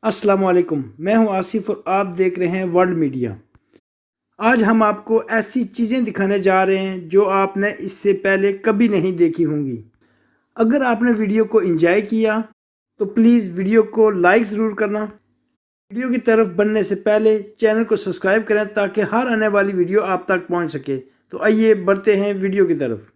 अस्सलाम वालेकुम। मैं हूं आसिफ और आप देख रहे हैं वर्ल्ड मीडिया। आज हम आपको ऐसी चीज़ें दिखाने जा रहे हैं जो आपने इससे पहले कभी नहीं देखी होंगी। अगर आपने वीडियो को एंजॉय किया तो प्लीज़ वीडियो को लाइक ज़रूर करना। वीडियो की तरफ बढ़ने से पहले चैनल को सब्सक्राइब करें ताकि हर आने वाली वीडियो आप तक पहुंच सके। तो आइए बढ़ते हैं वीडियो की तरफ।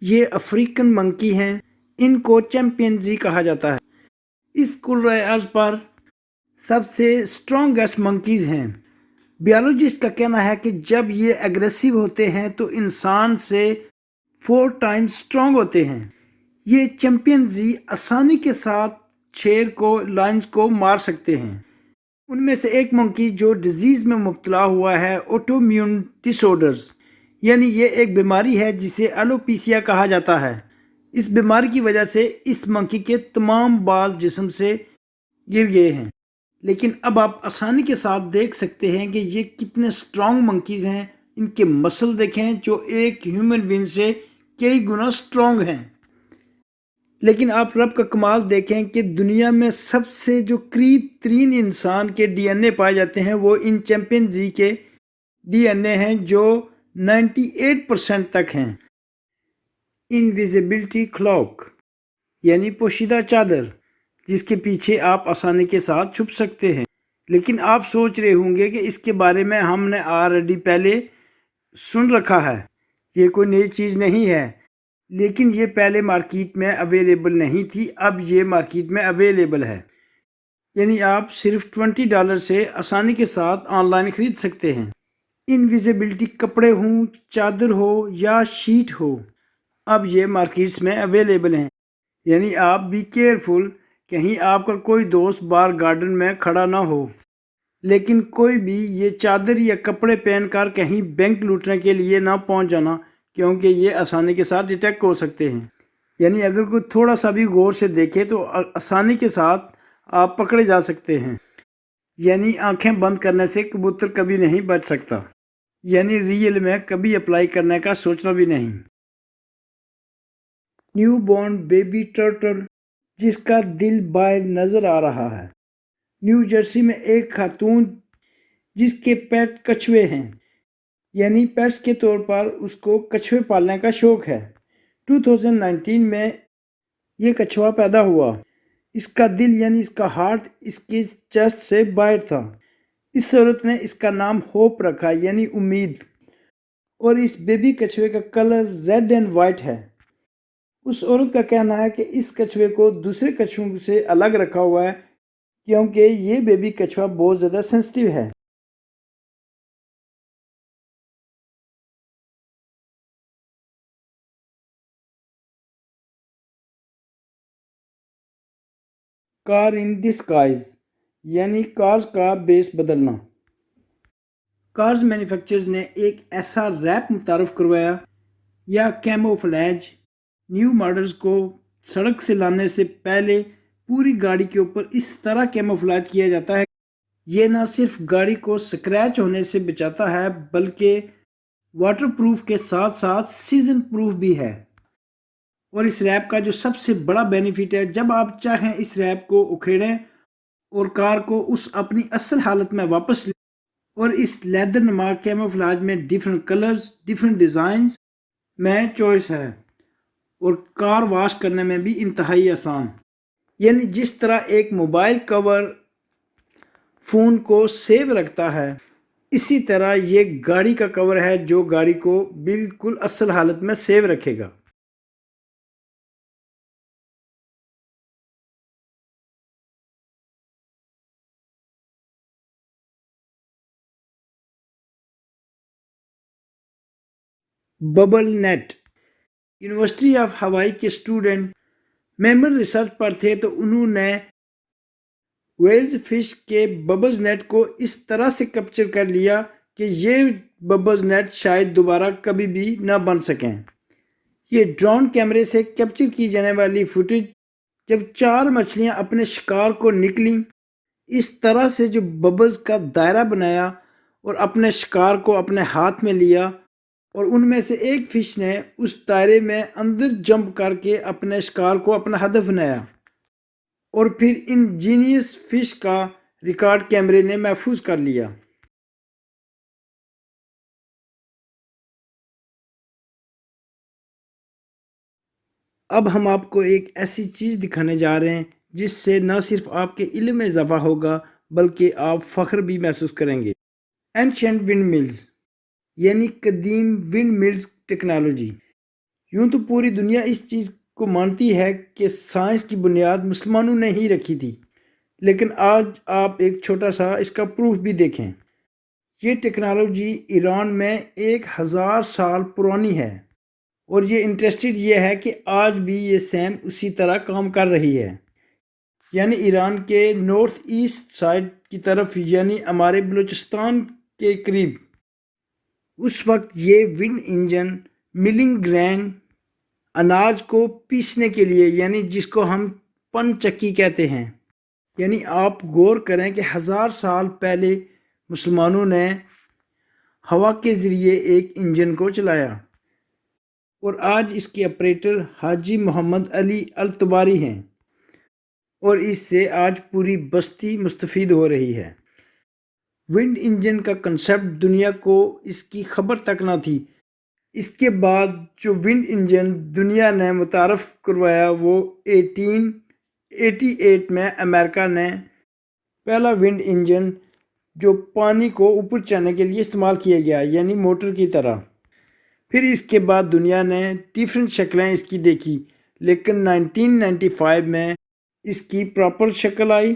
ये अफ्रीकन मंकी हैं। इनको चैंपियंजी कहा जाता है। इस कुल अर्ज पर सबसे स्ट्रॉन्गेस्ट मंकीज़ हैं। बियोलॉजिस्ट का कहना है कि जब ये एग्रेसिव होते हैं तो इंसान से 4 टाइम्स स्ट्रॉन्ग होते हैं। ये चैंपियंजी आसानी के साथ शेर को, लायंस को मार सकते हैं। उनमें से एक मंकी जो डिजीज़ में मुब्तला हुआ है ऑटोइम्यून डिसऑर्डर्स, यानी ये एक बीमारी है जिसे एलोपेशिया कहा जाता है। इस बीमारी की वजह से इस मंकी के तमाम बाल जिस्म से गिर गए हैं। लेकिन अब आप आसानी के साथ देख सकते हैं कि ये कितने स्ट्रॉन्ग मंकीज़ हैं। इनके मसल देखें जो एक ह्यूमन बीइंग से कई गुना स्ट्रॉन्ग हैं। लेकिन आप रब का कमाल देखें कि दुनिया में सबसे जो करीब तरीन इंसान के डीएनए पाए जाते हैं वो इन चैंपियंजी के डीएनए हैं जो 98% तक हैं। इनविजिबिलिटी क्लॉक यानी पोशीदा चादर, जिसके पीछे आप आसानी के साथ छुप सकते हैं। लेकिन आप सोच रहे होंगे कि इसके बारे में हमने ऑलरेडी पहले सुन रखा है, ये कोई नई चीज़ नहीं है। लेकिन ये पहले मार्केट में अवेलेबल नहीं थी, अब ये मार्केट में अवेलेबल है। यानी आप सिर्फ $20 से आसानी के साथ ऑनलाइन ख़रीद सकते हैं। इनविजिबिलिटी कपड़े हों, चादर हो या शीट हो, अब ये मार्केट्स में अवेलेबल हैं। यानी आप बी केयरफुल, कहीं आपका कोई दोस्त बाहर गार्डन में खड़ा ना हो। लेकिन कोई भी ये चादर या कपड़े पहनकर कहीं बैंक लूटने के लिए ना पहुंच जाना, क्योंकि ये आसानी के साथ डिटेक्ट हो सकते हैं। यानी अगर कोई थोड़ा सा भी गौर से देखे तो आसानी के साथ आप पकड़े जा सकते हैं। यानी आंखें बंद करने से कबूतर कभी नहीं बच सकता। यानी रियल में कभी अप्लाई करने का सोचना भी नहीं। न्यू बॉर्न बेबी टर्टल जिसका दिल बाहर नज़र आ रहा है। न्यू जर्सी में एक खातून जिसके पेट कछुए हैं, यानी पेट्स के तौर पर उसको कछुए पालने का शौक़ है। 2019 में ये कछुआ पैदा हुआ। इसका दिल यानी इसका हार्ट इसकी चेस्ट से बाहर था। इस औरत ने इसका नाम होप रखा, यानी उम्मीद। और इस बेबी कछुए का कलर रेड एंड वाइट है। उस औरत का कहना है कि इस कछुए को दूसरे कछुओं से अलग रखा हुआ है क्योंकि ये बेबी कछुआ बहुत ज़्यादा सेंसिटिव है। कार इन डिस्गाइज यानी कार्स का बेस बदलना। कार्स मैन्युफैक्चरर्स ने एक ऐसा रैप मुतारफ़ करवाया या कैमोफ्लेज। न्यू मॉडल्स को सड़क से लाने से पहले पूरी गाड़ी के ऊपर इस तरह कैमोफ्लेज किया जाता है। ये ना सिर्फ गाड़ी को स्क्रैच होने से बचाता है बल्कि वाटर प्रूफ के साथ साथ सीजन प्रूफ भी है। और इस रैप का जो सबसे बड़ा बेनिफिट है, जब आप चाहें इस रैप को उखेड़ें और कार को उस अपनी असल हालत में वापस लें। और इस लेदर नुमा कैमोफ्लेज में डिफरेंट कलर्स, डिफरेंट डिज़ाइंस में चॉइस है और कार वॉश करने में भी इंतहाई आसान। यानी जिस तरह एक मोबाइल कवर फ़ोन को सेव रखता है, इसी तरह ये गाड़ी का कवर है जो गाड़ी को बिल्कुल असल हालत में सेव रखेगा। Bubble net. यूनिवर्सिटी ऑफ हवाई के स्टूडेंट मेमोरी रिसर्च पर थे तो उन्होंने वेल्स फिश के बबल्स नेट को इस तरह से कैप्चर कर लिया कि ये बबल्स नेट शायद दोबारा कभी भी ना बन सकें। ये ड्रोन कैमरे से कैप्चर की जाने वाली फुटेज जब 4 मछलियां अपने शिकार को निकली, इस तरह से जो बबल्स का दायरा बनाया और अपने शिकार को अपने हाथ में लिया, اور ان میں سے ایک فش نے اس دائرے میں اندر جمپ کر کے اپنے شکار کو اپنا ہدف بنایا، اور پھر ان جینیس فش کا ریکارڈ کیمرے نے محفوظ کر لیا۔ اب ہم آپ کو ایک ایسی چیز دکھانے جا رہے ہیں جس سے نہ صرف آپ کے علم میں اضافہ ہوگا بلکہ آپ فخر بھی محسوس کریں گے۔ اینشینٹ ونڈ ملز یعنی قدیم ونڈ ملز ٹیکنالوجی۔ یوں تو پوری دنیا اس چیز کو مانتی ہے کہ سائنس کی بنیاد مسلمانوں نے ہی رکھی تھی، لیکن آج آپ ایک چھوٹا سا اس کا پروف بھی دیکھیں۔ یہ ٹیکنالوجی ایران میں 1000 سال پرانی ہے، اور یہ انٹرسٹڈ یہ ہے کہ آج بھی یہ سیم اسی طرح کام کر رہی ہے۔ یعنی ایران کے نارتھ ایسٹ سائڈ کی طرف، یعنی ہمارے بلوچستان کے قریب، اس وقت یہ ونڈ انجن ملنگ گرین اناج کو پیسنے کے لیے، یعنی جس کو ہم پن چکی کہتے ہیں، یعنی آپ غور کریں کہ 1000 سال پہلے مسلمانوں نے ہوا کے ذریعے ایک انجن کو چلایا، اور آج اس کے آپریٹر حاجی محمد علی التباری ہیں، اور اس سے آج پوری بستی مستفید ہو رہی ہے۔ ونڈ انجن کا کنسیپٹ دنیا کو اس کی خبر تک نہ تھی۔ اس کے بعد جو ونڈ انجن دنیا نے متعارف کروایا وہ 1888 میں امریکہ نے پہلا ونڈ انجن جو پانی کو اوپر چڑھانے کے لیے استعمال کیا گیا، یعنی موٹر کی طرح۔ پھر اس کے بعد دنیا نے ڈیفرنٹ شکلیں اس کی دیکھی، لیکن 1995 میں اس کی پراپر شکل آئی،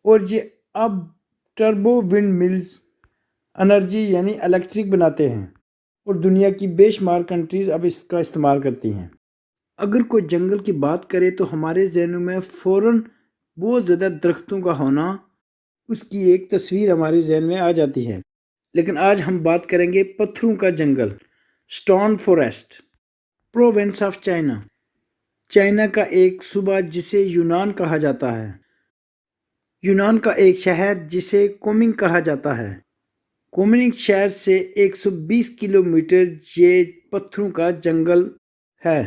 اور یہ اب ٹربو ونڈ ملز انرجی یعنی الیکٹرک بناتے ہیں، اور دنیا کی بے شمار کنٹریز اب اس کا استعمال کرتی ہیں۔ اگر کوئی جنگل کی بات کرے تو ہمارے ذہنوں میں فوراً بہت زیادہ درختوں کا ہونا، اس کی ایک تصویر ہمارے ذہن میں آ جاتی ہے، لیکن آج ہم بات کریں گے پتھروں کا جنگل، stone forest. Province of China, China کا ایک صوبہ جسے یونان کہا جاتا ہے، یونان کا ایک شہر جسے کومنگ کہا جاتا ہے۔ کومنگ شہر سے 120 کلومیٹر یہ پتھروں کا جنگل ہے۔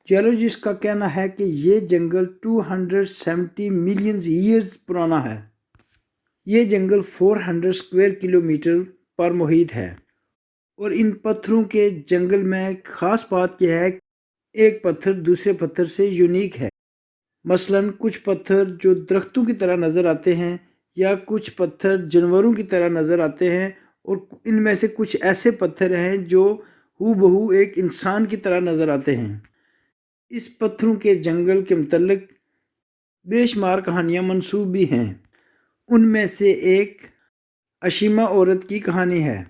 جیولوجسٹ کا کہنا ہے کہ یہ جنگل 270 ملین ایئرز پرانا ہے۔ یہ جنگل 400 اسکوائر کلومیٹر پر محیط ہے، اور ان پتھروں کے جنگل میں خاص بات یہ ہے کہ ایک پتھر دوسرے پتھر سے یونیک ہے۔ مثلاً کچھ پتھر جو درختوں کی طرح نظر آتے ہیں، یا کچھ پتھر جانوروں کی طرح نظر آتے ہیں، اور ان میں سے کچھ ایسے پتھر ہیں جو ہو بہو ایک انسان کی طرح نظر آتے ہیں۔ اس پتھروں کے جنگل کے متعلق بے شمار کہانیاں منسوب بھی ہیں۔ ان میں سے ایک اشیما عورت کی کہانی ہے۔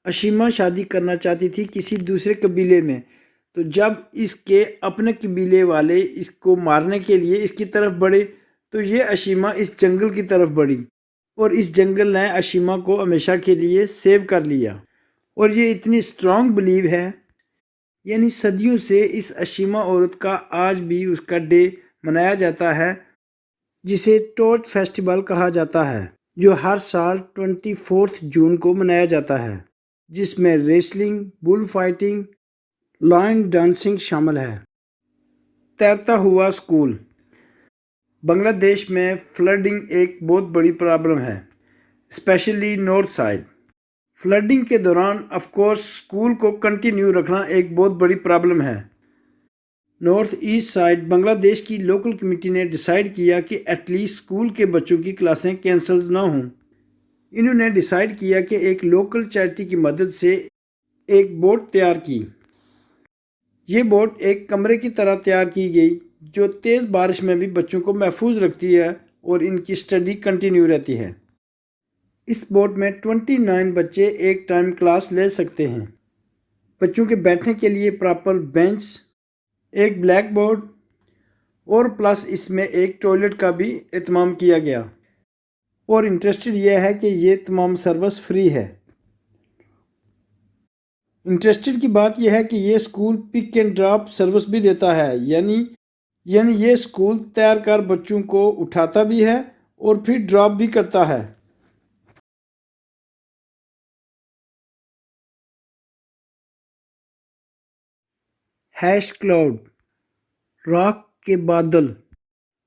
اشیما شادی کرنا چاہتی تھی کسی دوسرے قبیلے میں، تو جب اس کے اپنے قبیلے والے اس کو مارنے کے لیے اس کی طرف بڑھے تو یہ اشیما اس جنگل کی طرف بڑھی، اور اس جنگل نے اشیما کو ہمیشہ کے لیے سیو کر لیا۔ اور یہ اتنی اسٹرانگ بلیو ہے، یعنی صدیوں سے اس اشیما عورت کا آج بھی اس کا ڈے منایا جاتا ہے، جسے ٹورچ فیسٹیول کہا جاتا ہے، جو ہر سال 24 جون کو منایا جاتا ہے، جس میں ریسلنگ، بل فائٹنگ، لائن ڈانسنگ شامل ہے۔ تیرتا ہوا اسکول۔ بنگلہ دیش میں فلڈنگ ایک بہت بڑی پرابلم ہے، اسپیشلی نارتھ سائڈ۔ فلڈنگ کے دوران آف کورس اسکول کو کنٹینیو رکھنا ایک بہت بڑی پرابلم ہے۔ نارتھ ایسٹ سائڈ بنگلہ دیش کی لوکل کمیٹی نے ڈیسائیڈ کیا کہ ایٹ لیسٹ اسکول کے بچوں کی کلاسیں کینسل نہ ہوں۔ انہوں نے ڈیسائیڈ کیا کہ ایک لوکل چیریٹی کی مدد سے ایک بوٹ تیار کی۔ یہ بوٹ ایک کمرے کی طرح تیار کی گئی جو تیز بارش میں بھی بچوں کو محفوظ رکھتی ہے اور ان کی اسٹڈی کنٹینیو رہتی ہے۔ اس بوٹ میں 29 بچے ایک ٹائم کلاس لے سکتے ہیں۔ بچوں کے بیٹھنے کے لیے پراپر بینچ، ایک بلیک بورڈ، اور پلس اس میں ایک ٹوائلٹ کا بھی اہتمام کیا گیا۔ اور انٹرسٹڈ یہ ہے کہ یہ تمام سروس فری ہے۔ انٹرسٹڈ کی بات یہ ہے کہ یہ school pick and drop service بھی دیتا ہے، یعنی یہ اسکول تیار کر بچوں کو اٹھاتا بھی ہے اور پھر ڈراپ بھی کرتا ہے۔ हैश क्लाउड, राख के बादल।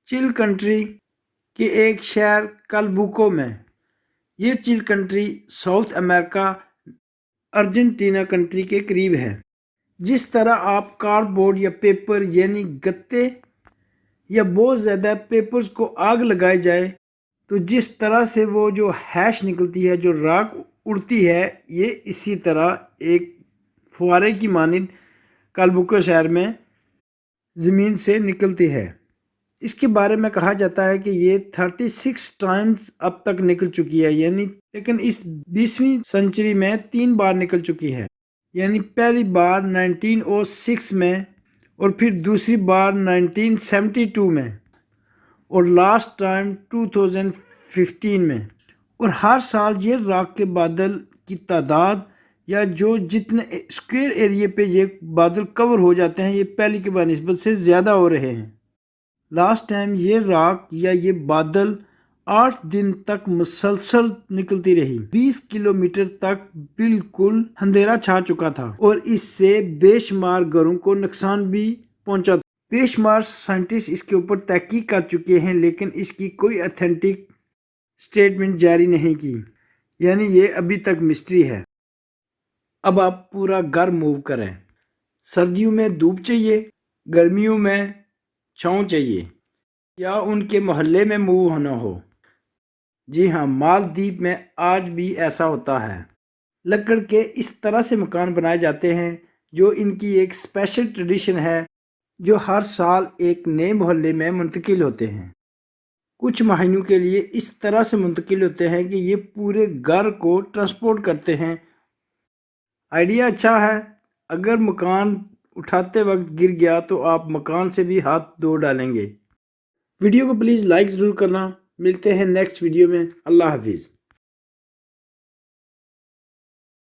चिल कंट्री के एक शहर कलबुको में। ये chill country south America Argentina country के करीब है। जिस तरह आप कार्डबोर्ड या पेपर यानी गत्ते या बहुत ज़्यादा पेपर्स को आग लगाई जाए तो जिस तरह से वो जो हैश निकलती है, जो राख उड़ती है, ये इसी तरह एक फुहारे की मानिंद कलबुको शहर में ज़मीन से निकलती है। इसके बारे में कहा जाता है कि ये 36 टाइम्स अब तक निकल चुकी है, यानी लेकिन इस 20वीं सेंचुरी में 3 बार निकल चुकी है। यानी पहली बार 1906 में और फिर दूसरी बार 1972 में और लास्ट टाइम 2015 में। और हर साल ये राख के बादल की तादाद या जो जितने स्क्वायर एरिया पे ये बादल कवर हो जाते हैं, ये पहले के बनिस्बत से ज़्यादा हो रहे हैं। लास्ट टाइम ये राख या ये बादल 8 दिन तक मुसलसल निकलती रही। 20 किलोमीटर तक बिल्कुल अंधेरा छा चुका था और इससे बेशुमार घरों को नुकसान भी पहुंचा। बेशुमार साइंटिस्ट इसके ऊपर तहकीक कर चुके हैं, लेकिन इसकी कोई ऑथेंटिक स्टेटमेंट जारी नहीं की, यानी ये अभी तक मिस्ट्री है। अब आप पूरा घर मूव करें। सर्दियों में धूप चाहिए, गर्मियों में छाँव चाहिए, या उनके मोहल्ले में मूव होना हो। जी हाँ, मालदीव में आज भी ऐसा होता है। लकड़ के इस तरह से मकान बनाए जाते हैं जो इनकी एक स्पेशल ट्रेडिशन है, जो हर साल एक नए मोहल्ले में मुंतकिल होते हैं। कुछ महीनों के लिए इस तरह से मुंतकिल होते हैं कि ये पूरे घर को ट्रांसपोर्ट करते हैं। आइडिया अच्छा है। अगर मकान उठाते वक्त गिर गया तो आप मकान से भी हाथ धो डालेंगे। वीडियो को प्लीज़ लाइक ज़रूर करना। मिलते हैं नेक्स्ट वीडियो में। अल्लाह हाफिज़।